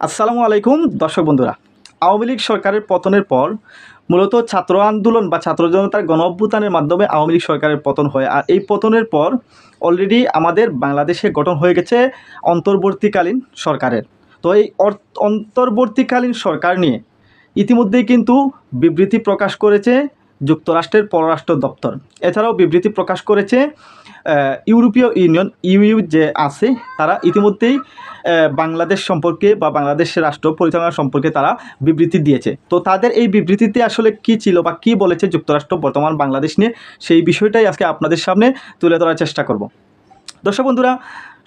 আসসালামু আলাইকুম দর্শক বন্ধুরা। আওয়ামী লীগ সরকারের পতনের পর মূলত ছাত্র আন্দোলন বা ছাত্র জনতার গণ অভ্যুত্থানের মাধ্যমে আওয়ামী লীগ সরকারের পতন হয়। আর এই পতনের পর অলরেডি আমাদের বাংলাদেশে গঠন হয়ে গেছে অন্তর্বর্তীকালীন সরকারের। তো এই অন্তর্বর্তীকালীন সরকার নিয়ে ইতিমধ্যেই কিন্তু বিবৃতি প্রকাশ করেছে যুক্তরাষ্ট্রের পররাষ্ট্র দপ্তর। এছাড়াও বিবৃতি প্রকাশ করেছে ইউরোপীয় ইউনিয়ন ইউ যে আছে, তারা ইতিমধ্যেই বাংলাদেশ সম্পর্কে বা বাংলাদেশের রাষ্ট্র পরিচালনা সম্পর্কে তারা বিবৃতি দিয়েছে। তো তাদের এই বিবৃতিতে আসলে কি ছিল বা কি বলেছে যুক্তরাষ্ট্র বর্তমান বাংলাদেশ নিয়ে, সেই বিষয়টাই আজকে আপনাদের সামনে তুলে ধরার চেষ্টা করব। দর্শক বন্ধুরা,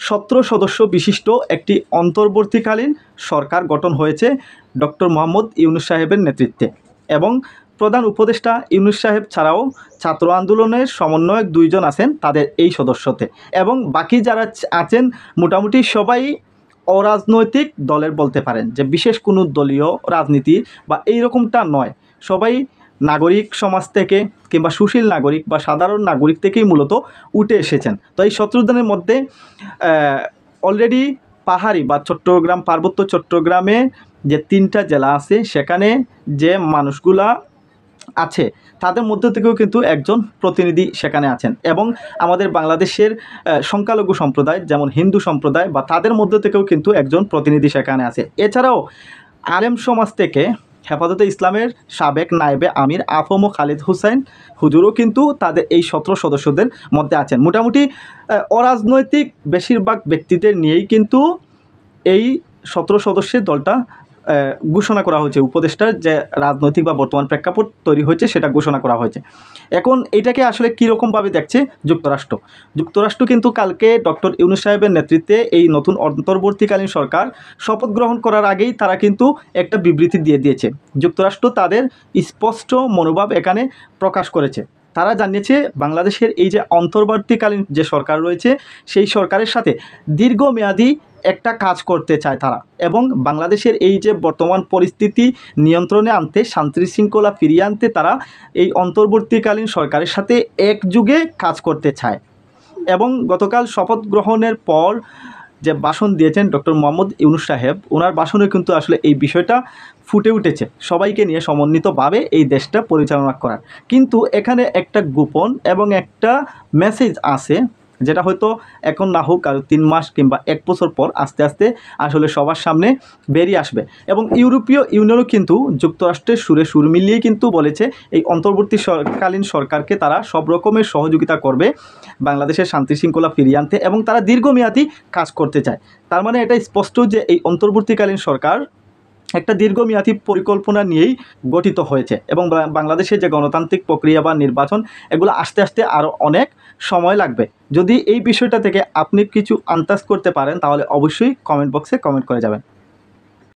17 সদস্য বিশিষ্ট একটি অন্তর্বর্তীকালীন সরকার গঠন হয়েছে ডক্টর মোহাম্মদ ইউনূস সাহেবের নেতৃত্বে, এবং প্রধান উপদেষ্টা ইউনূস সাহেব ছাড়াও ছাত্র আন্দোলনের সমন্বয়ক 2 জন আছেন তাদের এই সদস্যতে, এবং বাকি যারা আছেন মোটামুটি সবাই অরাজনৈতিক দলের বলতে পারেন, যে বিশেষ কোনো দলীয় রাজনীতি বা এইরকমটা নয়। সবাই নাগরিক সমাজ থেকে কিংবা সুশীল নাগরিক বা সাধারণ নাগরিক থেকেই মূলত উঠে এসেছেন। তো এই 17 জনের মধ্যে অলরেডি পাহাড়ি বা চট্টগ্রাম, পার্বত্য চট্টগ্রামে যে 3টা জেলা আছে সেখানে যে মানুষগুলা আছে তাদের মধ্যে থেকেও কিন্তু একজন প্রতিনিধি সেখানে আছেন, এবং আমাদের বাংলাদেশের সংখ্যালঘু সম্প্রদায় যেমন হিন্দু সম্প্রদায় বা তাদের মধ্যে থেকেও কিন্তু একজন প্রতিনিধি সেখানে আছে। এছাড়াও আলেম সমাজ থেকে হেফাজতে ইসলামের সাবেক নায়েবে আমির আফম খালিদ হুসাইন হুজুরও কিন্তু তাদের এই 17 সদস্যদের মধ্যে আছেন। মোটামুটি অরাজনৈতিক বেশিরভাগ ব্যক্তিদের নিয়েই কিন্তু এই 17 সদস্যের দলটা ঘোষণা করা হয়েছে। উপদেষ্টার যে রাজনৈতিক বা বর্তমান প্রেক্ষাপট তৈরি হয়েছে সেটা ঘোষণা করা হয়েছে। এখন এটাকে আসলে কীরকমভাবে দেখছে যুক্তরাষ্ট্র কিন্তু কালকে ডক্টর ইউনূস সাহেবের নেতৃত্বে এই নতুন অন্তর্বর্তীকালীন সরকার শপথ গ্রহণ করার আগেই তারা কিন্তু একটা বিবৃতি দিয়ে দিয়েছে। যুক্তরাষ্ট্র তাদের স্পষ্ট মনোভাব এখানে প্রকাশ করেছে। তারা জানিয়েছে বাংলাদেশের এই যে অন্তর্বর্তীকালীন যে সরকার রয়েছে সেই সরকারের সাথে দীর্ঘমেয়াদী একটা কাজ করতে চায় তারা, এবং বাংলাদেশের এই যে বর্তমান পরিস্থিতি নিয়ন্ত্রণে আনতে, শান্তি শৃঙ্খলা ফিরিয়ে আনতে তারা এই অন্তর্বর্তীকালীন সরকারের সাথে একযোগে কাজ করতে চায়। এবং গতকাল শপথ গ্রহণের পর যে ভাষণ দিয়েছেন ডক্টর মোহাম্মদ ইউনূস সাহেব, ওনার ভাষণে কিন্তু আসলে এই বিষয়টা ফুটে উঠেছে, সবাইকে নিয়ে সমন্বিতভাবে এই দেশটা পরিচালনা করার। কিন্তু এখানে একটা গোপন এবং একটা মেসেজ আছে, যেটা হয়তো এখন না হোক আর 3 মাস কিংবা 1 বছর পর আস্তে আস্তে আসলে সবার সামনে বেরিয়ে আসবে। এবং ইউরোপীয় ইউনিয়নও কিন্তু যুক্তরাষ্ট্রের সুরে সুর মিলিয়ে কিন্তু বলেছে এই অন্তর্বর্তীকালীন সরকারকে তারা সব রকমের সহযোগিতা করবে বাংলাদেশের শান্তি শৃঙ্খলা ফিরিয়ে আনতে, এবং তারা দীর্ঘমেয়াদী কাজ করতে চায়। তার মানে এটা স্পষ্ট যে এই অন্তর্বর্তীকালীন সরকার একটা দীর্ঘমেয়াদী পরিকল্পনা নিয়েই গঠিত হয়েছে, এবং বাংলাদেশের যে গণতান্ত্রিক প্রক্রিয়া বা নির্বাচন, এগুলো আস্তে আস্তে আরও অনেক সময় লাগবে। যদি এই বিষয়টা থেকে আপনি কিছু আন্দাজ করতে পারেন তাহলে অবশ্যই কমেন্ট বক্সে কমেন্ট করে যাবেন।